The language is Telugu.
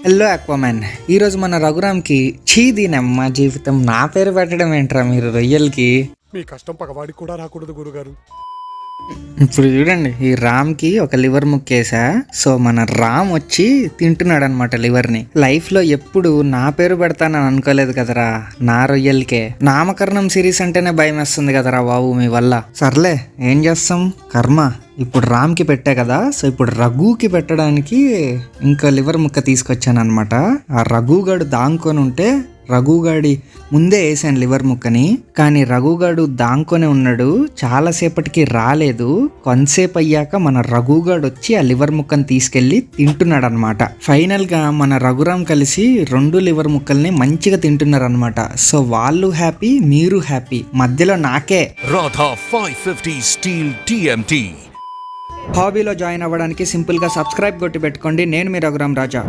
హలో అక్వామ్యాన్. ఈరోజు మన రఘురామ్కి దీనమ్మ జీవితం నా పేరు పెట్టడం ఏంట్రా మీరు రొయ్యలకి. మీ కష్టం పగవాడికి కూడా రాకూడదు గురుగారు. ఇప్పుడు చూడండి, ఈ రామ్కి ఒక లివర్ ముక్కేసా. సో మన రామ్ వచ్చి తింటున్నాడు అనమాట లివర్ని. లైఫ్లో ఎప్పుడు నా పేరు పెడతానని అనుకోలేదు కదరా నా రొయ్యలకే. నామకరణం సిరీస్ అంటేనే భయం వేస్తుంది కదరా బాబు మీ వల్ల. సర్లే ఏం చేస్తాం, కర్మ. ఇప్పుడు రామ్కి పెట్టా కదా, సో ఇప్పుడు రఘుకి పెట్టడానికి ఇంకో లివర్ ముక్క తీసుకొచ్చాను అనమాట. ఆ రఘుగాడు దాంకొని ఉంటే రఘుగాడి ముందే వేసాను లివర్ ముక్కని, కానీ రఘుగాడు దాంకొనే ఉన్నాడు. చాలాసేపటికి రాలేదు. కొంతసేపు అయ్యాక మన రఘుగాడు వచ్చి ఆ లివర్ ముక్కని తీసుకెళ్ళి తింటున్నాడు అనమాట. ఫైనల్గా మన రఘురామ్ కలిసి 2 లివర్ ముక్కల్ని మంచిగా తింటున్నారు అనమాట. సో వాళ్ళు హ్యాపీ, మీరు హ్యాపీ. మధ్యలో నాకే రాధా 550 స్టీల్ TMT. హాబీలో జాయిన్ అవ్వడానికి సింపుల్గా సబ్స్క్రైబ్ కొట్టి పెట్టుకోండి. నేను మీ రఘురామ్ రాజా.